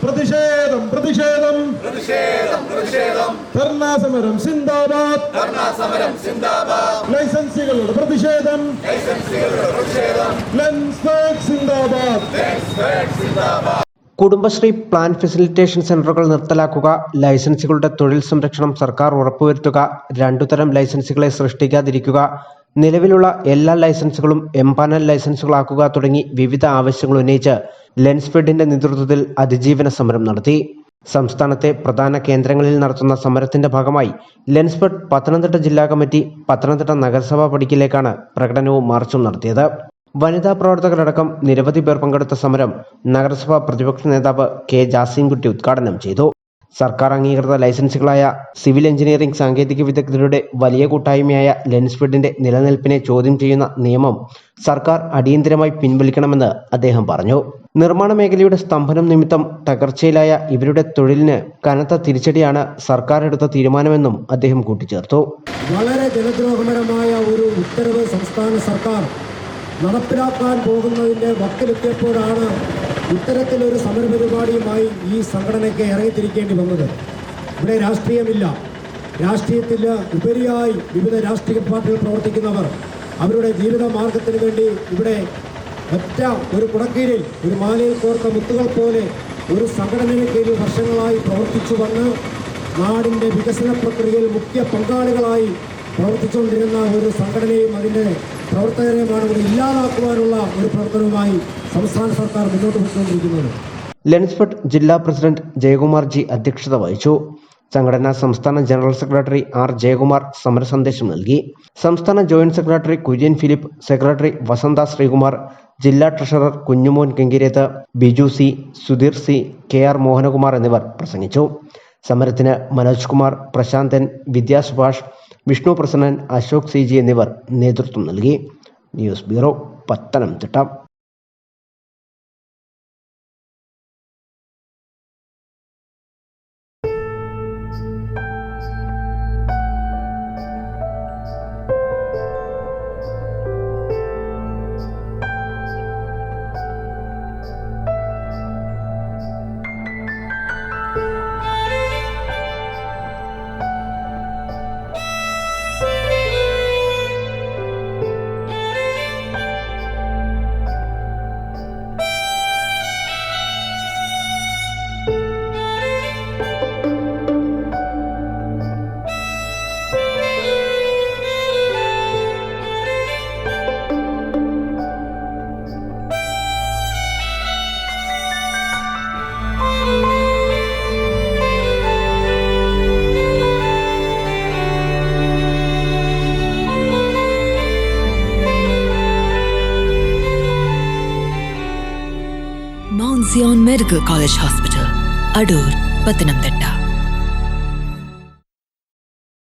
പ്രതിഷേധം പ്രതിഷേധം പ്രതിഷേധം പ്രതിഷേധം ധർണാ സമരം സിന്ദാബാദ് ധർണാ സമരം സിന്ദാബാദ് ലൈസൻസുകളുടെ പ്രതിഷേധം ലൈസൻസുകളുടെ പ്രതിഷേധം ലെൻസ്ബർഗ് സിന്ദാബാദ് ലെൻസ്ബർഗ് സിന്ദാബാദ്. കുടുംബശ്രീ പ്ലാൻ ഫെസിലിറ്റേഷൻ സെന്ററുകൾ നിർത്തലാക്കുക, ലൈസൻസുകളുടെ തൊഴിൽ സംരക്ഷണം സർക്കാർ ഉറപ്പുവരുത്തുക, രണ്ടുതരം ലൈസൻസുകളെ സൃഷ്ടിക്കാതിരിക്കുക, നിലവിലുള്ള എല്ലാ ലൈസൻസുകളും എംപാനൽ ലൈസൻസുകളാക്കുക തുടങ്ങി വിവിധ ആവശ്യങ്ങൾ ഉന്നയിച്ച് ലെൻസ്ഫെഡിന്റെ നേതൃത്വത്തിൽ അതിജീവന സമരം നടത്തി. സംസ്ഥാനത്തെ പ്രധാന കേന്ദ്രങ്ങളിൽ നടത്തുന്ന സമരത്തിന്റെ ഭാഗമായി ലെൻസ്ഫെഡ് പത്തനംതിട്ട ജില്ലാ കമ്മിറ്റി പത്തനംതിട്ട നഗരസഭാ പടിക്കലേക്കാണ് പ്രകടനവും മാർച്ചും നടത്തിയത്. വനിതാ പ്രവർത്തകരടക്കം നിരവധി പേർ പങ്കെടുത്ത സമരം നഗരസഭാ പ്രതിപക്ഷ നേതാവ് കെ ജാസിംകുട്ടി ഉദ്ഘാടനം ചെയ്തു. സർക്കാർ അംഗീകൃത ലൈസൻസുകളായ സിവിൽ എഞ്ചിനീയറിംഗ് സാങ്കേതിക വിദഗ്ധരുടെ വലിയ കൂട്ടായ്മയായ ലെൻസ്ഫെഡിന്റെ നിലനിൽപ്പിനെ ചോദ്യം ചെയ്യുന്ന നിയമം സർക്കാർ അടിയന്തരമായി പിൻവലിക്കണമെന്ന് അദ്ദേഹം പറഞ്ഞു. നിർമ്മാണ മേഖലയുടെ സ്തംഭനം നിമിത്തം തകർച്ചയിലായ ഇവരുടെ തൊഴിലിന് കനത്ത തിരിച്ചടിയാണ് സർക്കാർ എടുത്ത തീരുമാനമെന്നും അദ്ദേഹം കൂട്ടിച്ചേർത്തു. വളരെ ജനദ്രോഹപരമായ ഒരു ഉത്തരവ് സംസ്ഥാന സർക്കാർ നടപ്പിലാക്കാൻ പോകുന്നതിൻ്റെ വക്കിലെത്തിയപ്പോഴാണ് ഇത്തരത്തിലൊരു സമരപരിപാടിയുമായി ഈ സംഘടനയ്ക്ക് ഇറങ്ങിത്തിരിക്കേണ്ടി വന്നത്. ഇവിടെ രാഷ്ട്രീയമില്ല. രാഷ്ട്രീയത്തിൽ ഉപരിയായി വിവിധ രാഷ്ട്രീയ പാർട്ടികൾ പ്രവർത്തിക്കുന്നവർ അവരുടെ ജീവിത മാർഗത്തിന് വേണ്ടി ഇവിടെ ഒറ്റ ഒരു കുടക്കീഴിൽ ഒരു മാലയിൽ കോർത്ത മുത്തുകൾ പോലെ ഒരു സംഘടനയുടെ കീഴിൽ വർഷങ്ങളായി പ്രവർത്തിച്ചു വന്ന് നാടിൻ്റെ വികസന പ്രക്രിയയിൽ മുഖ്യ പങ്കാളികളായി പ്രവർത്തിച്ചുകൊണ്ടിരുന്ന ഒരു സംഘടനയും അതിൻ്റെ പ്രവർത്തകരെയുമാണ് ഇവിടെ ഇല്ലാതാക്കുവാനുള്ള ഒരു പ്രവർത്തനവുമായി സംസ്ഥാന സർക്കാർ മുന്നോട്ട് പോയിക്കൊണ്ടിരിക്കുന്നത്. ലെൻസ്ഫെഡ് ജില്ലാ പ്രസിഡന്റ് ജയകുമാർ ജി അധ്യക്ഷത വഹിച്ചു. സംഘടനാ സംസ്ഥാന ജനറൽ സെക്രട്ടറി ആർ ജയകുമാർ സമരസന്ദേശം നൽകി. സംസ്ഥാന joint secretary Kurian Philip, secretary Vasantha Sreekumar, ജില്ലാ treasurer Kunjumon Kenkireth, Biju C, Sudheer C, K R Mohanakumar എന്നിവർ പ്രസംഗിച്ചു. സമരത്തിന് മനോജ് കുമാർ, പ്രശാന്തൻ, വിദ്യാ സുഭാഷ്, വിഷ്ണു പ്രസന്നൻ, അശോക് സി ജി എന്നിവർ നേതൃത്വം നൽകി. News bureau, Pathanamthitta. Mount Zion Medical College Hospital, Adur, Pathanamthitta.